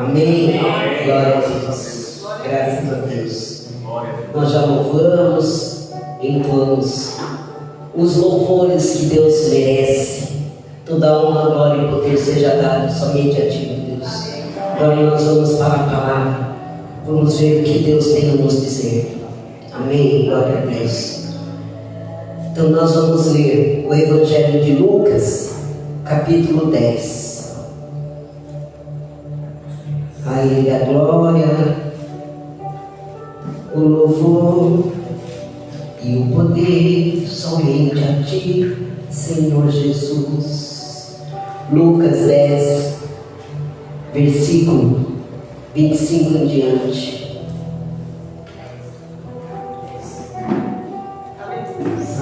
Amém? Glória a Deus. Graças a Deus. Nós já louvamos, entoamos os louvores que Deus merece. Toda honra, glória e poder seja dado somente a Ti, meu Deus. Agora nós vamos para a palavra. Vamos ver o que Deus tem a nos dizer. Amém? Glória a Deus. Então nós vamos ler o Evangelho de Lucas, capítulo 10. A Ele a glória, o louvor e o poder somente a Ti, Senhor Jesus. Lucas 10, versículo 25 em diante.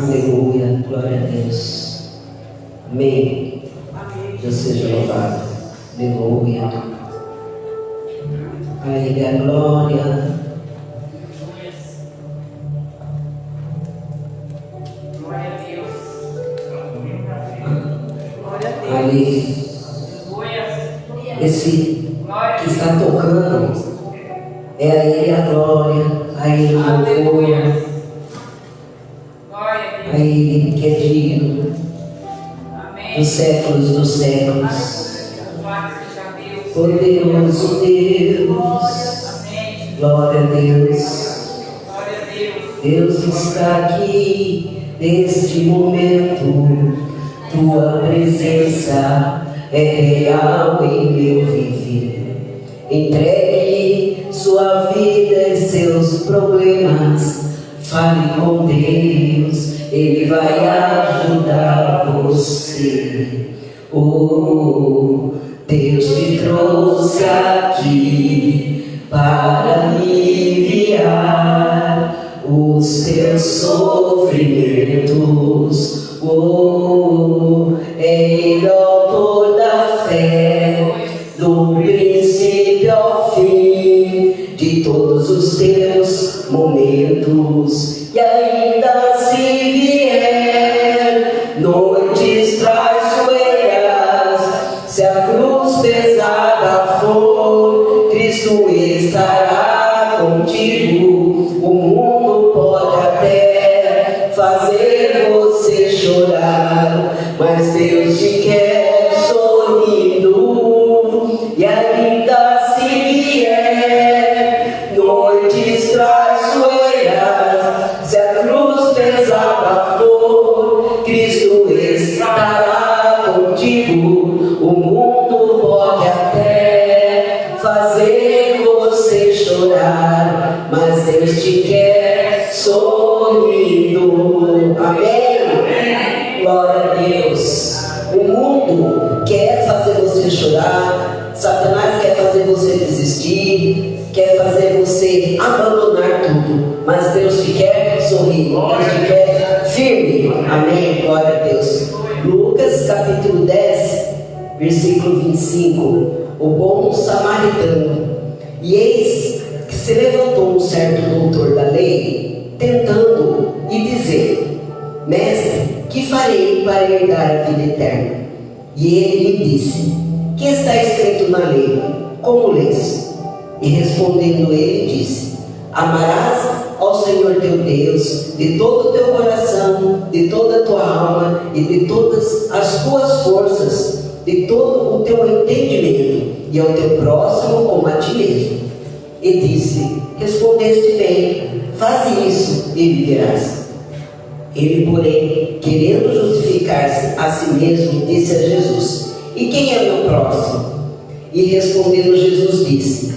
Aleluia, glória a Deus. Amém. Deus seja louvado. Aleluia. A Ele a glória. Glória a Deus. Ali, esse que está tocando é a Ele a glória, a Ele o louvor, a Ele que é digno dos séculos dos séculos. Poderoso Deus, glória a Deus. Deus está aqui neste momento. Tua presença é real em meu viver. Entregue sua vida e seus problemas. Fale com Deus, Ele vai ajudar você. Oh, Deus me trouxe aqui para aliviar os teus sofrimentos. Oh, é Ele o autor da fé, do princípio ao fim, de todos os teus momentos. E ainda se vier noites traiçoeiras, se a cruz pesada for, Cristo estará contigo. O mundo pode até fazer você chorar, mas Deus te quer sorrindo. E ainda se vier noites traiçoeiras, se a cruz pesada for, Cristo estará contigo. O mundo pode até fazer você chorar, mas Deus te quer sorrindo. Amém? Glória a Deus. O mundo quer fazer você chorar, Satanás quer fazer você desistir, quer fazer você abandonar tudo, mas Deus te quer sorrir, Deus te quer firme. Amém? Glória a Deus. Lucas capítulo 10, versículo 25. O bom samaritano. E eis que se levantou um certo doutor da lei, tentando e dizendo: Mestre, que farei para herdar a vida eterna? E ele lhe disse: Que está escrito na lei? Como lês? E respondendo ele disse: Amarás ao Senhor teu Deus de todo o teu coração, de toda a tua alma e de todas as tuas forças, de todo o teu entendimento, e ao teu próximo como a ti mesmo. E disse: Respondeste bem, faze isso e viverás. Ele, porém, querendo justificar-se a si mesmo, disse a Jesus: E quem é meu próximo? E respondendo Jesus disse: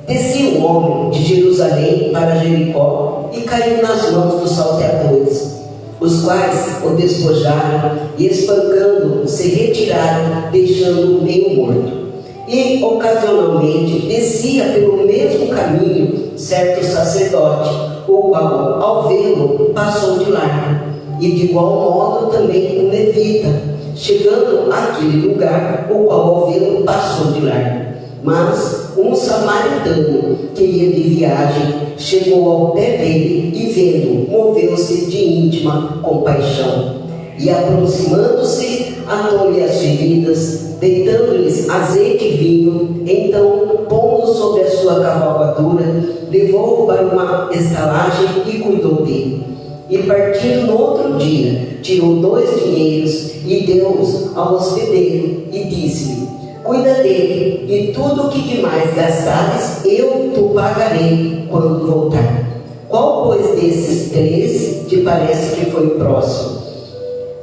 Descia um homem de Jerusalém para Jericó e caiu nas mãos dos salteadores, os quais o despojaram e, espancando, se retiraram, deixando-o meio morto. E, ocasionalmente, descia pelo mesmo caminho certo sacerdote, o qual, ao vê-lo, passou de largo. E, de igual modo, também um levita, chegando àquele lugar, o qual, ao vê-lo, passou de largo. Mas um samaritano que ia de viagem chegou ao pé dele e, vendo, moveu-se de íntima compaixão. E, aproximando-se, atou-lhe as feridas, deitando-lhes azeite e vinho. Então, pondo colocou sobre a sua cavalgadura, levou-o para uma estalagem e cuidou dele. E partindo no outro dia, tirou 2 dinheiros e deu-os ao hospedeiro e disse-lhe: cuida dele, e tudo o que demais gastares, eu te pagarei quando voltar. Qual, pois, desses 3 te parece que foi próximo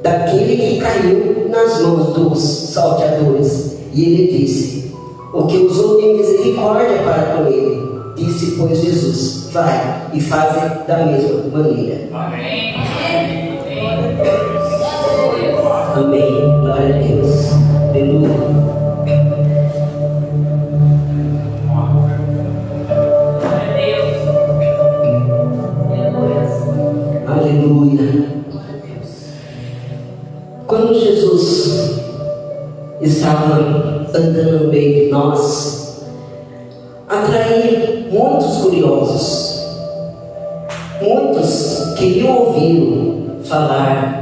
daquele que caiu nas mãos dos salteadores? E ele disse: o que usou de misericórdia para com ele. Disse, pois, Jesus: vai e faze da mesma maneira. Amém. Amém. Glória a Deus. Aleluia. Aleluia. Quando Jesus estava andando no meio de nós, atraía muitos curiosos. Muitos queriam ouvi-lo falar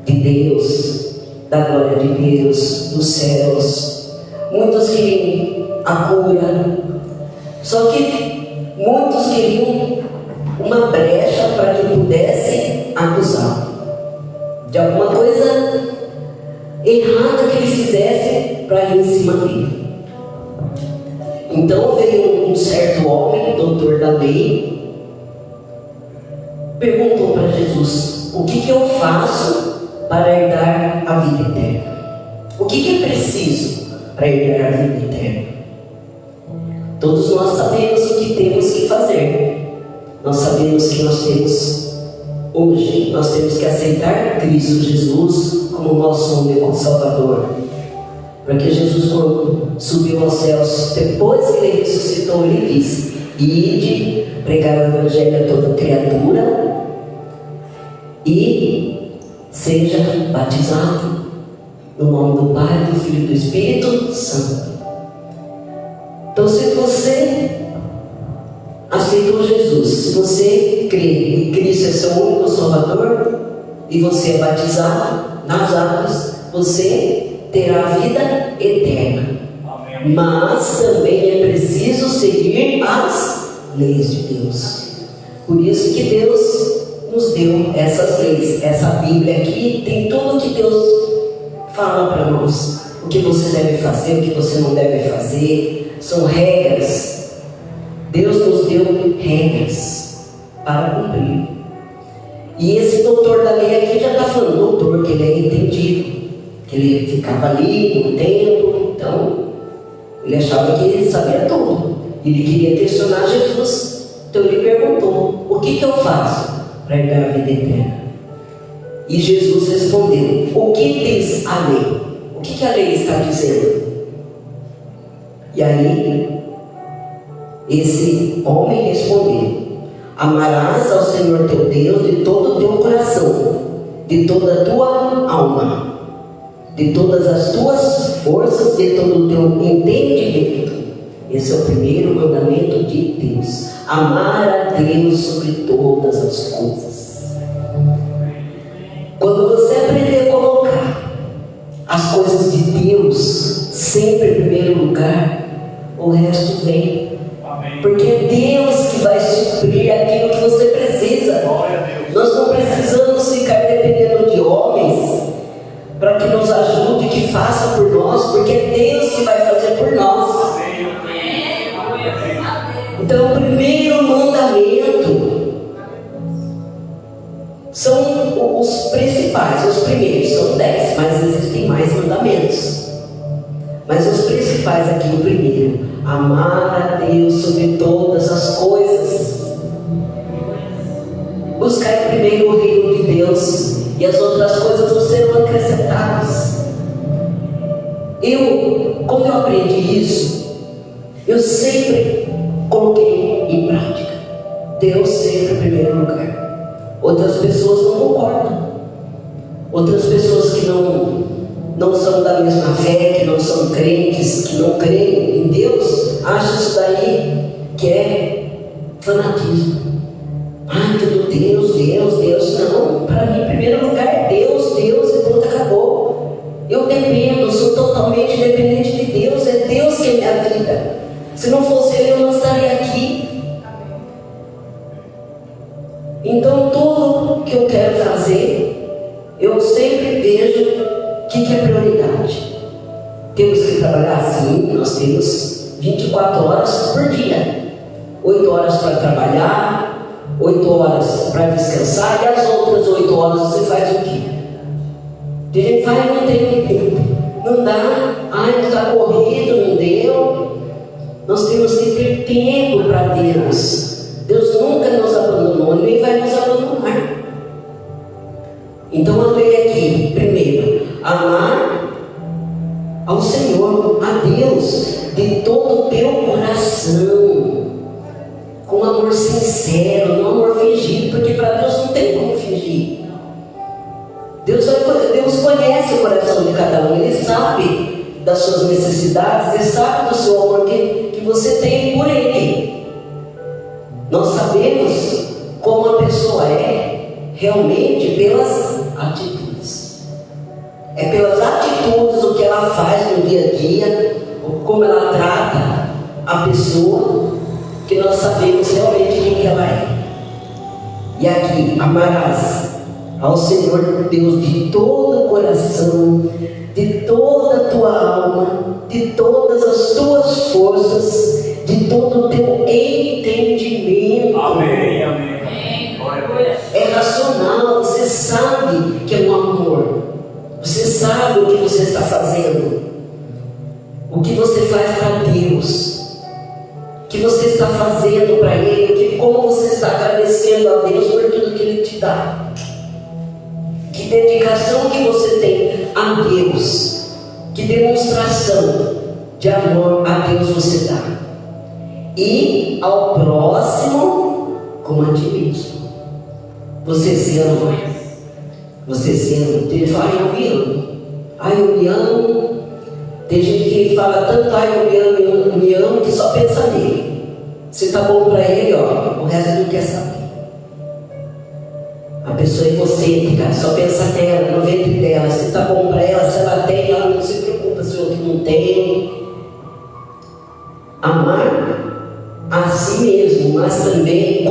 de Deus, da glória de Deus, dos céus. Muitos queriam a cura. Só que muitos queriam uma brecha para que pudesse acusá-lo de alguma coisa errada que ele fizesse para ir em cima dele. Então veio um certo homem, doutor da lei, perguntou para Jesus: o que eu faço para herdar a vida eterna? O que é preciso para herdar a vida eterna? Todos nós sabemos o que temos que fazer. Nós sabemos que nós temos hoje, nós temos que aceitar Cristo Jesus como nosso único Salvador. Porque Jesus, quando subiu aos céus, depois que ele ressuscitou, ele disse: ide, pregar o Evangelho a toda criatura e seja batizado no nome do Pai, do Filho e do Espírito Santo. Então, se você aceitou Jesus, se você crê em Cristo é seu único Salvador e você é batizado nas águas, você terá a vida eterna. Amém. Mas também é preciso seguir as leis de Deus. Por isso que Deus nos deu essas leis. Essa Bíblia aqui tem tudo o que Deus fala para nós. O que você deve fazer, o que você não deve fazer. São regras. Deus nos deu regras para cumprir. E esse doutor da lei aqui já está falando, doutor, que ele é entendido, que ele ficava ali no templo, então ele achava que ele sabia tudo. Ele queria questionar Jesus, então ele perguntou: o que eu faço para herdar a vida eterna? E Jesus respondeu: o que diz a lei? O que a lei está dizendo? E aí esse homem respondeu: amarás ao Senhor teu Deus de todo o teu coração, de toda a tua alma, de todas as tuas forças, de todo o teu entendimento. Esse é o primeiro mandamento de Deus: amar a Deus sobre todas as coisas. Quando você aprender a colocar as coisas de Deus sempre em primeiro lugar, o resto vem. Porque é Deus que vai suprir aquilo que você precisa. Nós não precisamos ficar dependendo de homens para que nos ajude, que faça por nós, porque é Deus que vai fazer por nós. Então, o primeiro mandamento são os principais, os primeiros, são 10, mas existem mais mandamentos. Mas os principais aqui, o primeiro: amar a Deus sobre todas as coisas. Buscar primeiro o reino de Deus, e as outras coisas não serão acrescentadas. Quando eu aprendi isso, eu sempre coloquei em prática. Deus sempre em primeiro lugar. Outras pessoas não concordam. Outras pessoas que não são da mesma fé, que não são crentes, que não creem em Deus, acham isso daí que é fanatismo. Tudo Deus, Deus, Deus. Não, para mim, em primeiro lugar é Deus, Deus, e pronto, acabou. Eu dependo, sou totalmente dependente de Deus, é Deus que é minha vida. Se não fosse Ele, eu não estaria aqui. Então, tudo que eu quero fazer, eu sempre vejo o que é prioridade. Temos que trabalhar assim, nós temos 24 horas por dia. 8 horas para trabalhar, 8 horas para descansar, e as outras 8 horas você faz o quê? Tem gente que fala, não tem tempo, não dá, não está corrido, não deu. Nós temos que ter tempo para Deus. Deus nunca nos abandonou, nem vai nos abandonar. Então eu leio aqui, primeiro, amar ao Senhor, a Deus, de todo o teu coração, com amor sincero, não amor fingido, porque para Deus não tem como fingir. Deus conhece o coração de cada um, Ele sabe das suas necessidades, Ele sabe do seu amor que você tem por Ele. Nós sabemos como a pessoa é realmente pelas atitudes. É pelas atitudes, o que ela faz no dia a dia, como ela trata a pessoa, que nós sabemos realmente quem que ela é. E aqui, amarás ao Senhor Deus de todo o coração, de toda a tua alma, de todas as tuas forças, de todo o teu entendimento. Amém, amém. É racional, você sabe que é um amor. Você sabe o que você está fazendo. O que você faz para Deus. O que você está fazendo para Ele. Como você está agradecendo a Deus por tudo que Ele te dá. Que dedicação que você tem a Deus. Que demonstração de amor a Deus você dá. E ao próximo como a ti mesmo. Você se ama. Você se ama. Ele fala, eu me amo. Eu me amo. Tem gente que fala tanto, eu me amo, que só pensa nele. Se tá bom para ele, o resto não quer saber. A pessoa é egocêntrica, só pensa nela, no ventre dela. Se tá bom para ela, se ela tem, ela não se preocupa se o outro não tem. Amar a si mesmo, mas também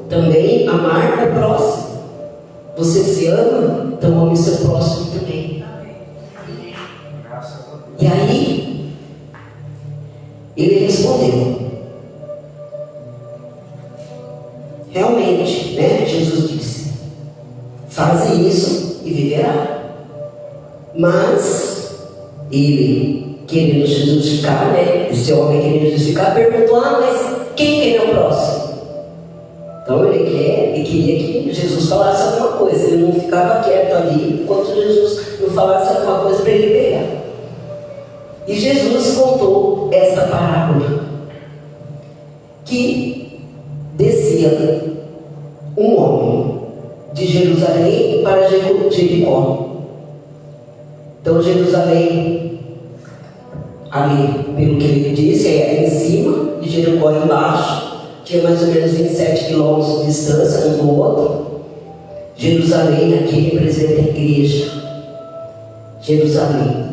também amar o próximo. Você se ama, então ame seu próximo também. E aí, ele respondeu. Realmente, Jesus disse, faze isso e viverá. Mas, ele, querendo se justificar, esse homem querendo justificar, perguntou, mas quem é meu próximo? Então ele queria que Jesus falasse alguma coisa. Ele não ficava quieto ali enquanto Jesus não falasse alguma coisa para ele pegar. E Jesus contou esta parábola, que descia um homem de Jerusalém para Jericó. Então Jerusalém, ali, pelo que ele disse, é em cima e Jericó embaixo. Tinha mais ou menos 27 quilômetros de distância um do outro. Jerusalém aqui representa a igreja. Jerusalém,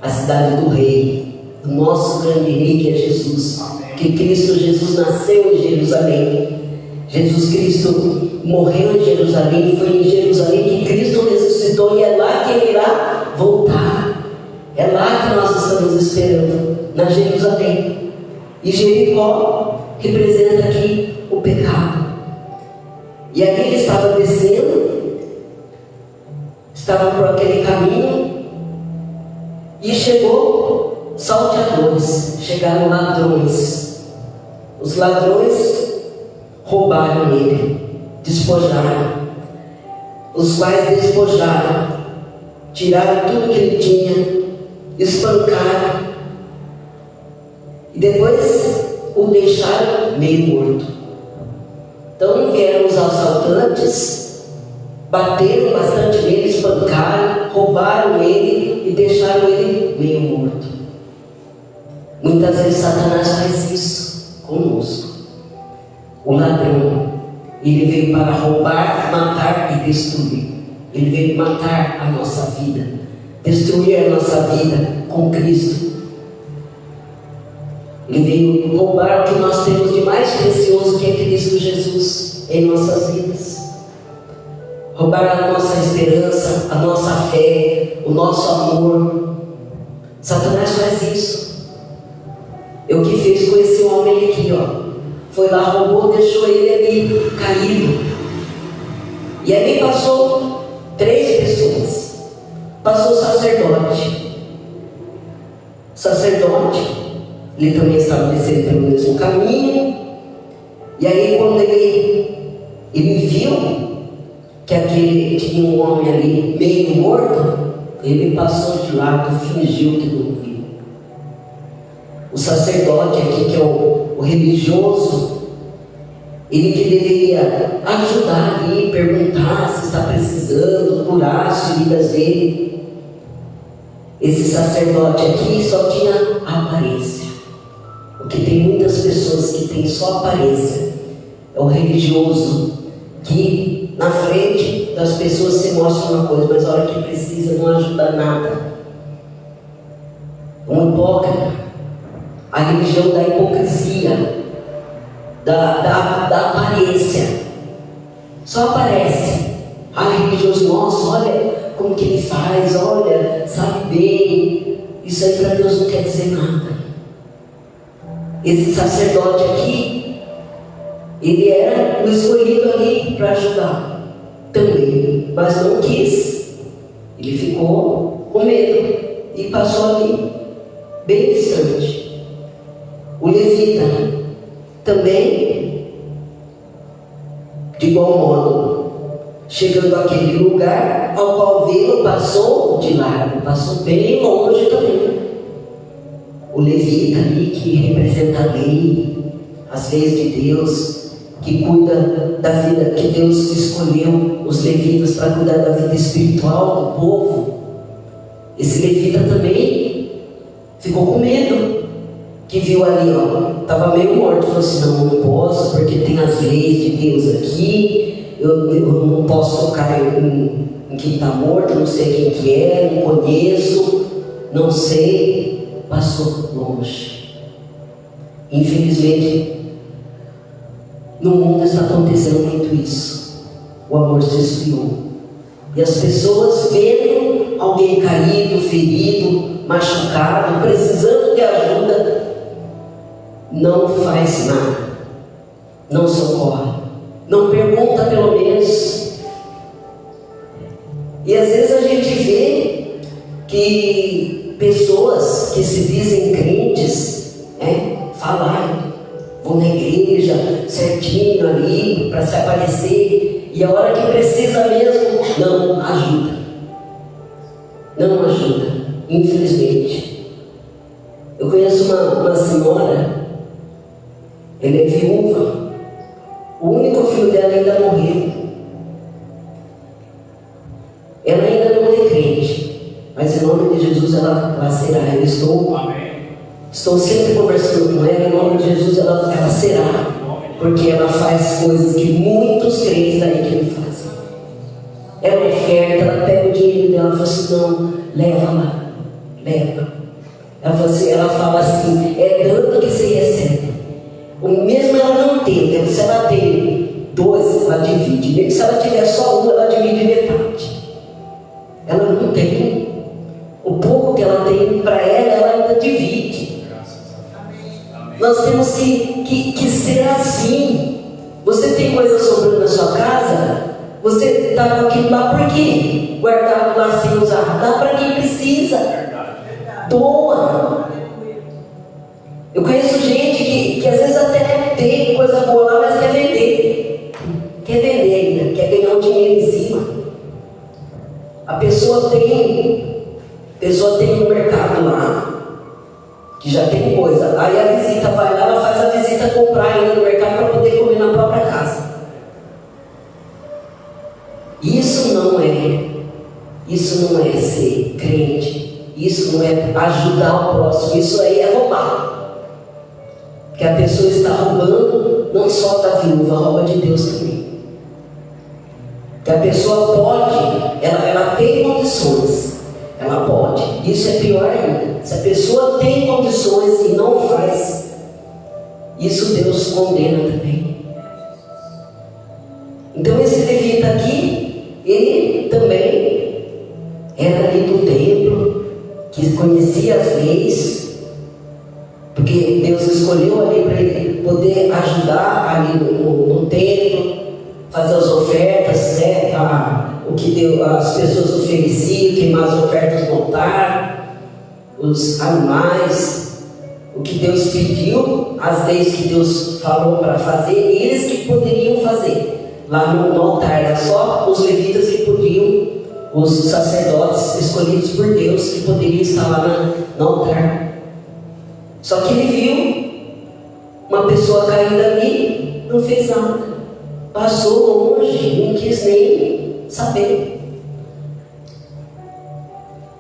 a cidade do rei, do nosso grande rei que é Jesus. Que Cristo Jesus nasceu em Jerusalém. Jesus Cristo morreu em Jerusalém. Foi em Jerusalém que Cristo ressuscitou. E é lá que Ele irá voltar. É lá que nós estamos esperando, na Jerusalém. E Jericó representa aqui o pecado. E aqui ele estava descendo, estava por aquele caminho, e chegou salteadores, chegaram ladrões. Os ladrões roubaram ele, despojaram, os quais despojaram, tiraram tudo que ele tinha, espancaram, e depois o deixaram meio morto. Então vieram os assaltantes, bateram bastante nele, espancaram, roubaram ele e deixaram ele meio morto. Muitas vezes Satanás faz isso conosco. O ladrão, ele veio para roubar, matar e destruir. Ele veio matar a nossa vida, destruir a nossa vida com Cristo. Ele veio roubar o que nós temos de mais precioso, que é Cristo Jesus em nossas vidas. Roubar a nossa esperança, a nossa fé, o nosso amor. Satanás faz isso. É o que fez com esse homem aqui, ó. Foi lá, roubou, deixou ele ali caído. E aí passou 3 pessoas. Passou o sacerdote. O sacerdote, ele também estava descendo pelo mesmo caminho. E aí quando ele viu que aquele tinha um homem ali meio morto, ele passou de lado, fingiu que não viu. O sacerdote aqui, que é o religioso, ele que deveria ajudar ali, perguntar se está precisando, curar as feridas dele. Esse sacerdote aqui só tinha aparência. Porque tem muitas pessoas que têm só aparência. É o religioso que na frente das pessoas se mostra uma coisa, mas a hora que precisa não ajuda nada. Um hipócrita. A religião da hipocrisia, da aparência. Só aparece. A religioso, nossa, olha como que ele faz, olha, sabe bem. Isso aí para Deus não quer dizer nada. Esse sacerdote aqui, ele era o escolhido ali para ajudar também, mas não quis. Ele ficou com medo e passou ali, bem distante. O levita também, de igual modo, chegando àquele lugar ao qual veio, passou de largo, passou bem longe também. O levita ali, que representa a lei, as leis de Deus, que cuida da vida, que Deus escolheu os levitas para cuidar da vida espiritual do povo. Esse levita também ficou com medo, que viu ali, ó, estava meio morto, falou assim, não posso, porque tem as leis de Deus aqui, eu não posso tocar em quem está morto, não sei quem que é, não conheço, não sei. Passou longe. Infelizmente, no mundo está acontecendo muito isso. O amor se esfriou. E as pessoas vendo alguém caído, ferido, machucado, precisando de ajuda, não faz nada, não socorre, não pergunta pelo menos. E às vezes a gente vê que pessoas que se dizem crentes, falam, vão na igreja certinho ali para se aparecer, e a hora que precisa mesmo, não ajuda. Não ajuda, infelizmente. Eu conheço uma senhora, ela é viúva, o único filho dela ainda morreu. Ela ainda não é crente, mas em nome de Jesus ela será. Eu estou sempre conversando com ela, em nome de Jesus ela será, porque ela faz coisas que muitos crentes aí que não fazem. Ela oferta, ela pega o dinheiro dela e fala assim, não, leva lá, leva. Ela fala assim, é dando que você recebe. Mesmo ela não tendo, se ela tem 2, ela divide. Se ela tiver só 1, ela divide metade. Ela não tem. O pouco que ela tem para ela ainda divide. Nós temos que ser assim. Você tem coisa sobrando na sua casa, você está com aquilo lá por quê? Guardado lá sem usar. Dá para quem precisa. Doa. Eu conheço gente que às vezes até tem coisa boa lá, mas quer vender. Quer vender ainda, quer ganhar um dinheiro em cima. A pessoa tem um mercado lá, que já tem coisa. Aí a visita vai lá, ela faz a visita comprar ainda no mercado para poder comer na própria casa. Isso não é ser crente. Isso não é ajudar o próximo. Isso aí é roubar. Que a pessoa está roubando não só da viúva, rouba de Deus também. Que a pessoa pode, ela tem condições, ela pode. Isso é pior ainda. Se a pessoa tem condições e não faz, Isso Deus condena também. Então esse levita aqui, ele também era ali do templo, que conhecia as leis, porque Deus escolheu ali para ele poder ajudar ali no templo, fazer as ofertas, né? O que as pessoas ofereciam, queimar as ofertas no altar, os animais, o que Deus pediu, as leis que Deus falou para fazer, eles que poderiam fazer. Lá no altar era só os levitas que podiam, os sacerdotes escolhidos por Deus que poderiam estar lá no altar. Só que ele viu uma pessoa caída ali, não fez nada, passou longe, não quis nem saber.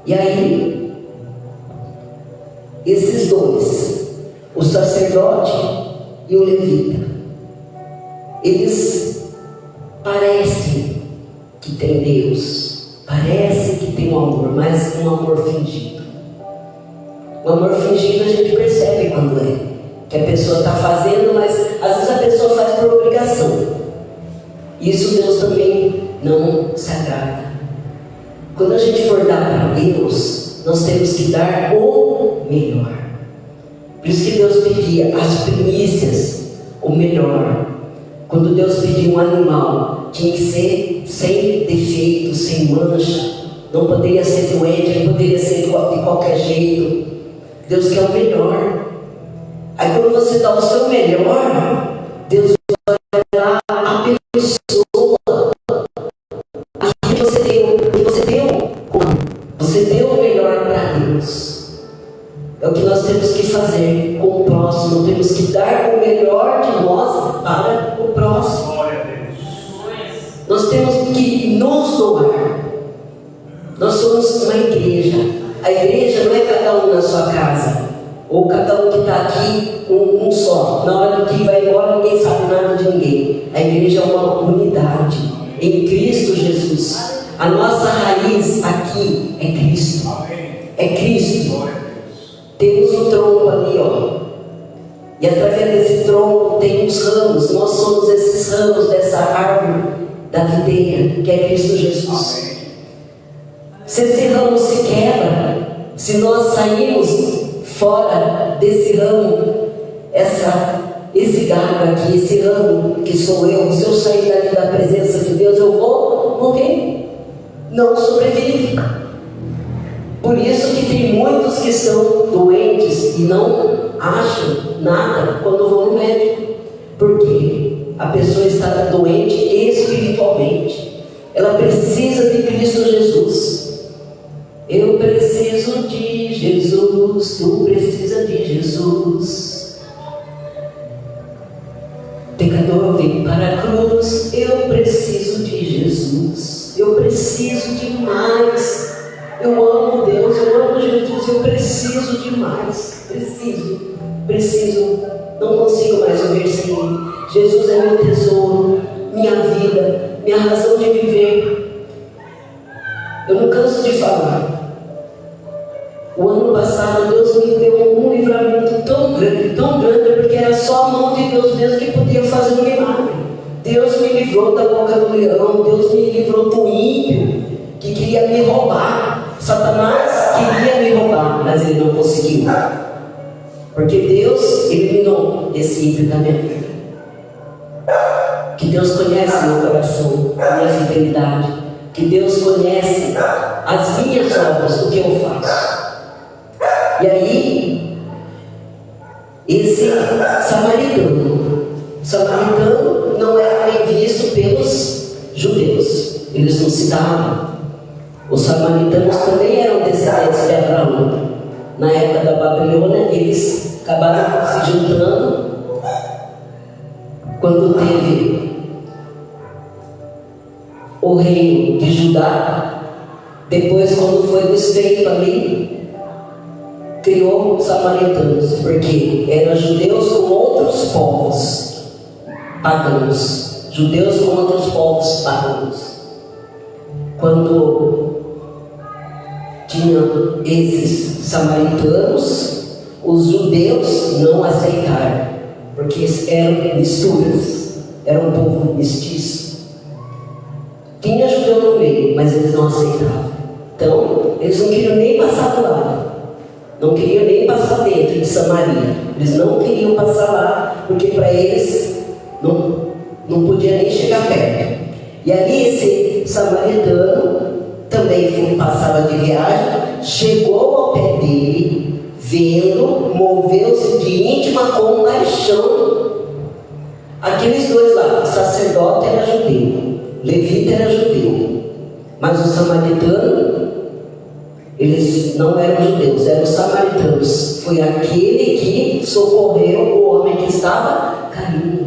E aí, esses dois, o sacerdote e o levita, eles parecem que tem Deus, parece que tem um amor, mas um amor fingido. O amor fingido a gente percebe quando é, que a pessoa está fazendo, mas às vezes a pessoa faz por obrigação. Isso Deus também não se agrada. Quando a gente for dar para Deus, nós temos que dar o melhor. Por isso que Deus pedia as primícias, o melhor. Quando Deus pedia um animal, tinha que ser sem defeito, sem mancha, não poderia ser doente, não poderia ser de qualquer jeito. Deus quer o melhor. Aí quando você dá o seu melhor, Deus vai lá, abençoa aquilo que você deu. Você deu o melhor para Deus. É o que nós temos que fazer com o próximo. Temos que dar o melhor de nós para o próximo. Nós temos que nos doar. Nós somos uma igreja. A igreja não é cada um na sua casa, ou cada um que está aqui, um só. Na hora que vai embora, ninguém sabe nada de ninguém. A igreja é uma unidade em Cristo Jesus. A nossa raiz aqui é Cristo. É Cristo. Temos um tronco ali, ó. E através desse tronco tem uns ramos. Nós somos esses ramos dessa árvore da videira, que é Cristo Jesus. Se esse ramo se quebra, se nós sairmos fora desse ramo, esse galho aqui, esse ramo que sou eu, se eu sair daqui da presença de Deus, eu vou morrer. Não sobrevive. Por isso que tem muitos que estão doentes e não acham nada quando vão no médico. Porque a pessoa está doente espiritualmente. Ela precisa de Cristo Jesus. Eu preciso de Jesus, tu precisa de Jesus. Pecador, vem para a cruz, eu preciso de Jesus. Eu preciso demais. Eu amo Deus, eu amo Jesus, eu preciso demais. Preciso. Não consigo mais viver sem Ele. Jesus é meu tesouro, minha vida, minha razão de viver. Eu não canso de falar. O ano passado Deus me deu um livramento tão grande, porque era só a mão de Deus mesmo que podia fazer um milagre. Deus me livrou da boca do leão, Deus me livrou do ímpio que queria me roubar. Satanás queria me roubar, mas ele não conseguiu. Porque Deus eliminou esse ímpio da minha vida. Que Deus conhece meu coração, a minha fidelidade. Que Deus conhece as minhas obras, o que eu faço. E aí, esse samaritano não era bem visto pelos judeus. Eles não se davam. Os samaritanos também eram descendentes de Abraão. Na época da Babilônia, eles acabaram se juntando. Quando teve o reino de Judá, depois quando foi desfeito ali, criou os samaritanos, porque eram judeus com outros povos pagãos. Judeus com outros povos pagãos. Quando tinha esses samaritanos, os judeus não aceitaram, porque eram misturas, era um povo mestiço. Tinha judeu no meio, mas eles não aceitavam. Então, eles não queriam nem passar do lado, não queriam nem passar dentro de Samaria. Eles não queriam passar lá, porque para eles não podia nem chegar perto. E ali esse samaritano também passava de viagem, chegou ao pé dele, vendo, moveu-se de íntima compaixão. Aqueles dois lá, o sacerdote era judeu, levita era judeu, mas o samaritano, eles não eram judeus, eram samaritanos. Foi aquele que socorreu o homem que estava caído.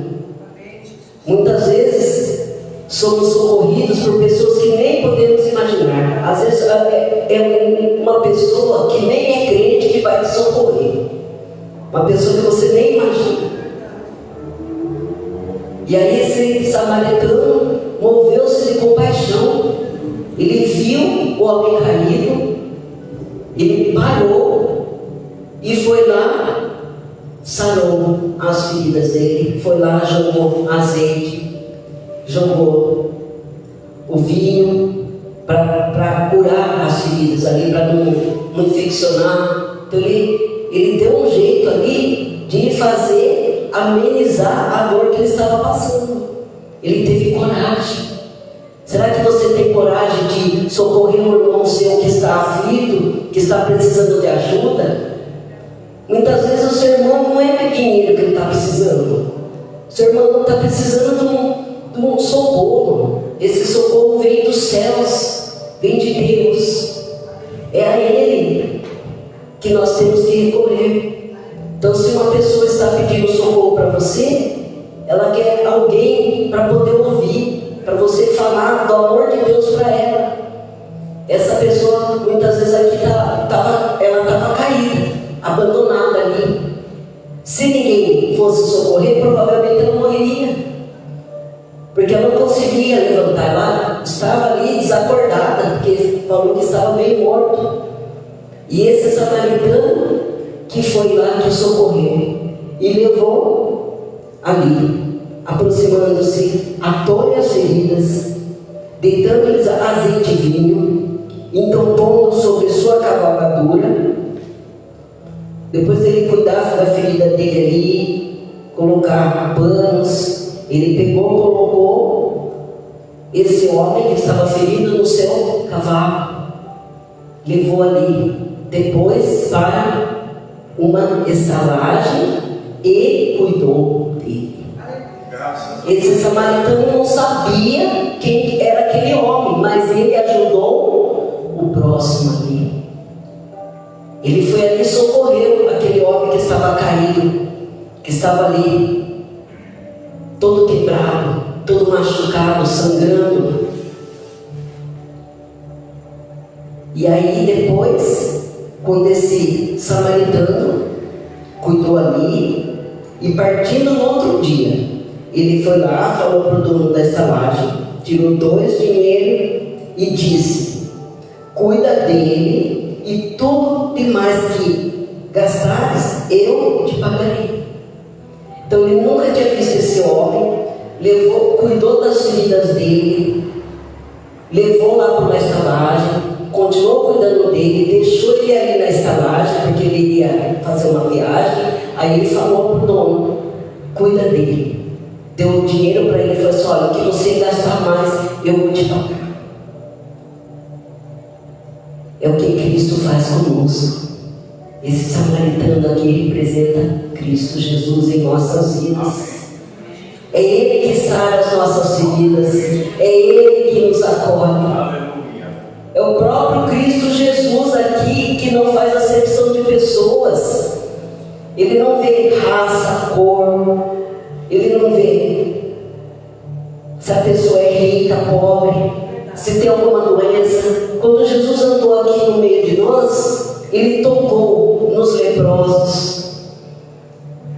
Muitas vezes somos socorridos por pessoas que nem podemos imaginar. Às vezes é uma pessoa que nem é crente que vai te socorrer, uma pessoa que você nem imagina. E aí esse samaritano moveu-se de compaixão. Ele viu o homem caído, ele parou e foi lá, sarou as feridas dele, foi lá, jogou azeite, jogou o vinho para curar as feridas ali, para não infeccionar. Então ele deu um jeito ali de fazer amenizar a dor que ele estava passando. Ele teve coragem. Será que você tem coragem de socorrer um irmão seu que está aflito, que está precisando de ajuda? Muitas vezes o seu irmão não é dinheiro que ele está precisando. O seu irmão não está precisando de um socorro. Esse socorro vem dos céus, vem de Deus. É a Ele que nós temos que recorrer. Então, se uma pessoa está pedindo socorro para você, ela quer alguém para poder ouvir, para você falar do amor de Deus para ela. Essa pessoa, muitas vezes aqui, ela estava caída, abandonada ali. Se ninguém fosse socorrer, provavelmente ela morreria, porque ela não conseguia levantar. Ela estava ali desacordada, porque falou que estava meio morto. E esse samaritano que foi lá que socorreu e levou ali, aproximando-se, atou-lhe as feridas, deitando-lhes azeite e vinho, então pondo sobre sua cavalgadura. Depois dele cuidar da ferida dele ali, colocar panos, ele pegou, colocou esse homem que estava ferido no seu cavalo, levou ali depois para uma estalagem e cuidou dele. Esse samaritano não sabia quem era aquele homem, mas ele ajudou o próximo ali. Ele foi ali e socorreu aquele homem que estava caído, que estava ali todo quebrado, todo machucado, sangrando. E aí depois, quando esse samaritano cuidou ali, e partindo no outro dia, ele foi lá, falou para o dono da estalagem, tirou 2 dinheiros e disse: cuida dele, e tudo demais que gastares, eu te pagarei. Então ele nunca tinha visto esse homem, cuidou das feridas dele, levou lá para uma estalagem, continuou cuidando dele, deixou ele ali na estalagem, porque ele ia fazer uma viagem. Aí ele falou para o dono: cuida dele. Deu dinheiro para ele e falou assim: olha, o que você gastar mais, eu vou te pagar. É o que Cristo faz conosco. Esse samaritano aqui representa Cristo Jesus em nossas vidas. É Ele que sara as nossas feridas, é Ele que nos acolhe. É o próprio Cristo Jesus aqui que não faz acepção de pessoas. Ele não vê raça, cor, Ele não vê se a pessoa é rica, pobre, se tem alguma doença. Quando Jesus andou aqui no meio de nós, Ele tocou nos leprosos,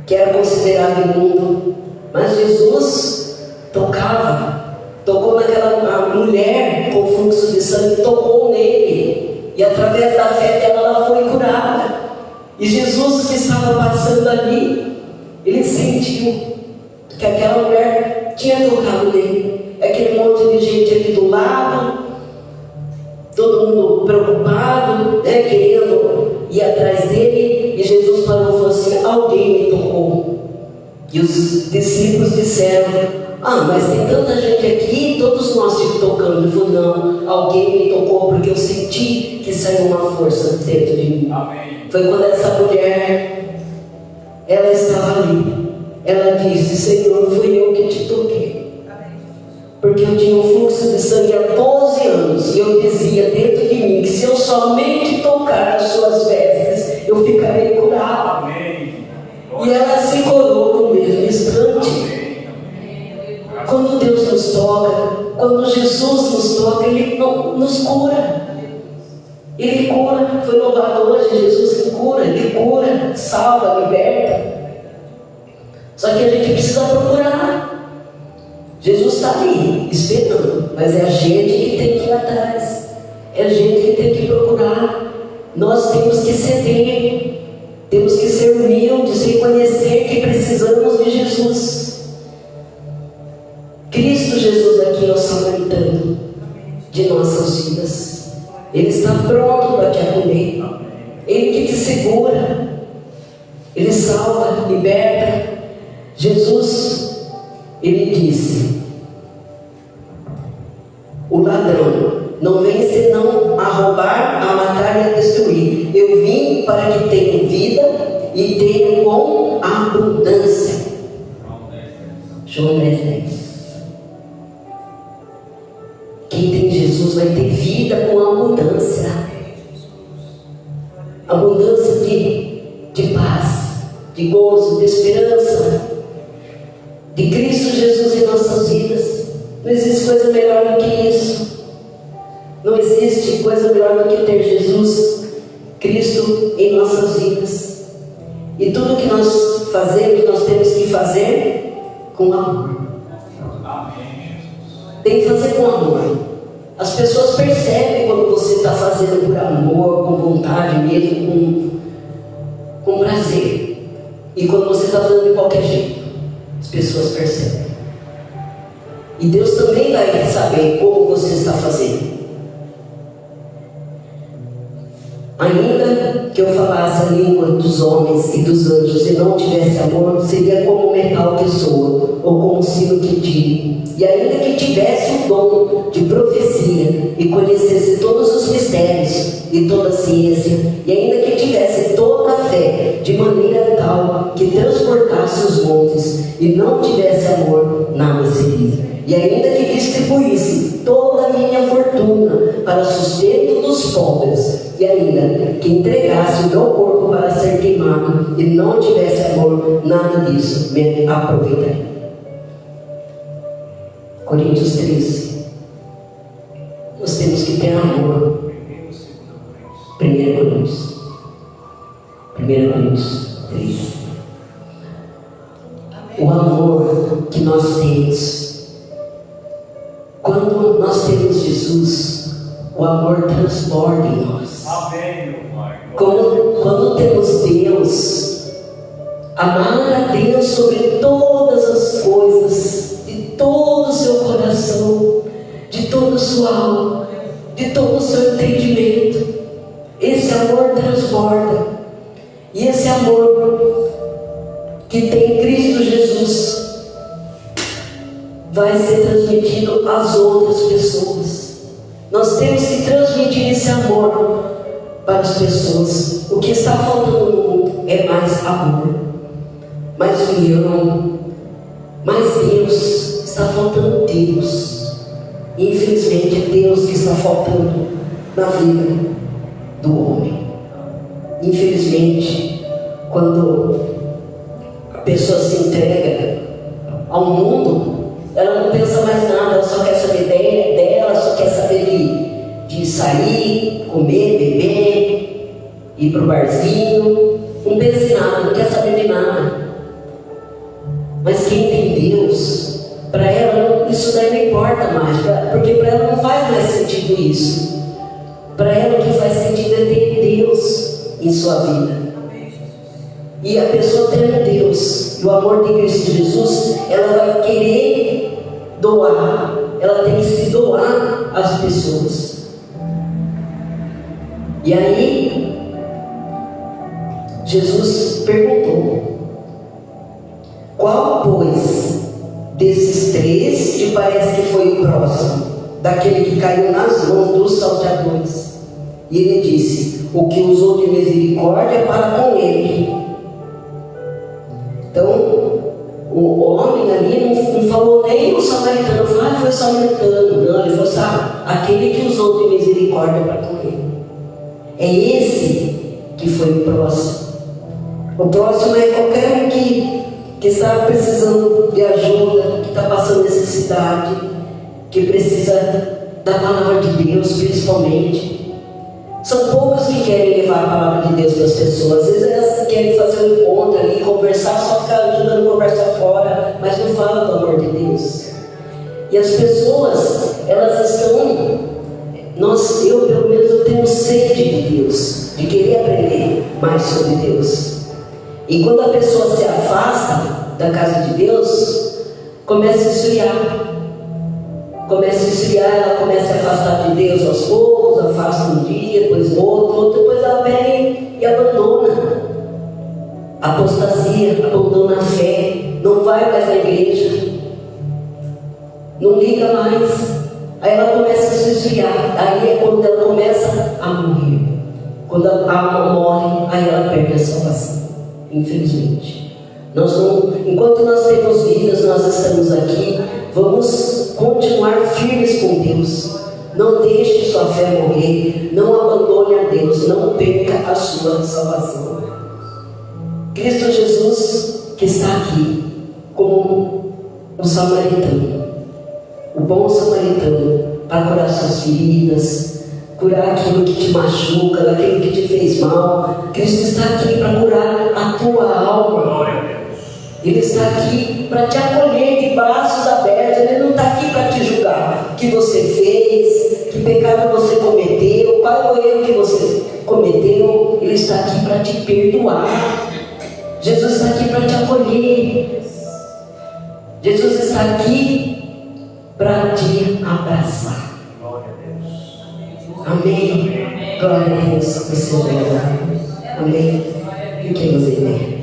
que era considerado imundo, mas Jesus tocou naquela mulher com fluxo de sangue, tocou nele, e através da fé dela ela foi curada. E Jesus, que estava passando ali, ele sentiu que aquela mulher tinha tocado nele. Aquele monte de gente ali do lado, todo mundo preocupado, né, querendo ir atrás dele. E Jesus parou e falou assim: alguém me tocou. E os discípulos disseram: ah, mas tem tanta gente aqui, todos nós te tocando. Ele falou: não, alguém me tocou porque eu senti que saiu uma força dentro de mim. Amém. Foi quando essa mulher, ela estava ali. Ela disse: Senhor, fui eu que te toquei. Porque eu tinha um fluxo de sangue há 12 anos. E eu dizia dentro de mim que se eu somente tocar as suas vestes, eu ficarei curado. Amém. E ela se curou no mesmo instante. Quando Deus nos toca, quando Jesus nos toca, Ele nos cura. Ele cura. Foi louvado hoje, Jesus que cura. Ele cura, salva, liberta. Só que a gente precisa procurar. Jesus está ali, esperando. Mas é a gente que tem que ir atrás. É a gente que tem que procurar. Nós temos que ceder. Temos que ser humildes, reconhecer que precisamos de Jesus. Cristo Jesus aqui é o samaritano de nossas vidas. Ele está pronto para te acolher. Ele que te segura. Ele salva, liberta. Jesus, ele disse: o ladrão não vem senão a roubar, a matar e a destruir. Eu vim para que tenham vida e tenham com abundância. João 10:10. Quem tem Jesus vai ter vida com abundância. Abundância de paz, de gozo, de esperança, de Cristo Jesus em nossas vidas. Não existe coisa melhor do que isso. Não existe coisa melhor do que ter Jesus, Cristo em nossas vidas. E tudo que nós fazemos, nós temos que fazer com amor. Tem que fazer com amor. As pessoas percebem quando você está fazendo por amor, com vontade mesmo, com prazer. E quando você está fazendo de qualquer jeito, as pessoas percebem. E Deus também vai saber como você está fazendo. Ainda que eu falasse a língua dos homens e dos anjos e não tivesse amor, seria como o metal que soa, ou como o sino que tire. E ainda que tivesse o dom de profecia e conhecesse todos os mistérios e toda a ciência, e ainda que tivesse toda a fé, de maneira tal que transportasse os montes, e não tivesse amor, nada seria. E ainda que distribuísse toda a minha fortuna para sustento dos pobres, e ainda que entregasse o meu corpo para ser queimado, e não tivesse amor, nada disso me aproveitaria. Coríntios 13. Nós temos que ter amor. 1 Coríntios 13. O amor que nós temos. Quando nós temos Jesus, o amor transborda em nós. Quando temos Deus, amar a Deus sobre todas as coisas, de todo o seu coração, de toda a sua alma, de todo o seu entendimento, esse amor transborda. E esse amor que tem Cristo Jesus vai ser transmitido às outras pessoas. Nós temos que transmitir esse amor para as pessoas. O que está faltando no mundo é mais amor, mais união, mais Deus. Está faltando Deus. Infelizmente é Deus que está faltando na vida do homem. Infelizmente, quando a pessoa se entrega ao mundo, ela não pensa mais nada, ela só quer saber dela, só quer saber de sair, comer, beber, ir para o barzinho. Não pensa em nada, não quer saber de nada. Mas quem tem Deus, para ela isso daí não importa mais, porque para ela não faz mais sentido isso. Para ela o que faz sentido é ter Deus em sua vida. E a pessoa tendo Deus, e do amor de Cristo Jesus, ela vai querer doar, ela tem que se doar às pessoas. E aí, Jesus perguntou: qual, pois, desses três te parece que foi o próximo, daquele que caiu nas mãos dos salteadores? E ele disse: o que usou de misericórdia para com ele. Então, o homem ali não falou nem o samaritano, falou: foi o samaritano. Não, ele falou: aquele que usou de misericórdia para com ele. É esse que foi o próximo. O próximo é qualquer um que está precisando de ajuda, que está passando necessidade, que precisa da palavra de Deus, principalmente. São poucos que querem levar a palavra de Deus para as pessoas. Às vezes elas querem fazer um encontro ali, conversar, só ficar ajudando conversa fora, mas não falam do amor de Deus. E as pessoas, elas estão... eu pelo menos eu tenho sede de Deus, de querer aprender mais sobre Deus. E quando a pessoa se afasta da casa de Deus, começa a esfriar. Ela começa a afastar de Deus aos poucos, afasta um dia, depois outro, depois ela vem e abandona. Apostasia, abandona a fé, não vai mais na igreja, não liga mais. Aí ela começa a se esfriar, aí é quando ela começa a morrer. Quando a alma morre, aí ela perde a salvação, infelizmente. Enquanto nós temos vidas, nós estamos aqui, vamos continuar firmes com Deus. Não deixe sua fé morrer, não abandone a Deus, não perca a sua salvação. Cristo Jesus, que está aqui como o samaritano, o bom samaritano, para curar suas feridas, curar aquilo que te machuca, aquilo que te fez mal. Cristo está aqui para curar a tua alma. Ele está aqui para te acolher de braços abertos. Ele não está aqui para te julgar o que você fez, que pecado você cometeu, qual o erro que você cometeu. Ele está aqui para te perdoar. Jesus está aqui para te acolher. Jesus está aqui para te abraçar. Amém. Glória a Deus. Amém. Fiquemos em pé.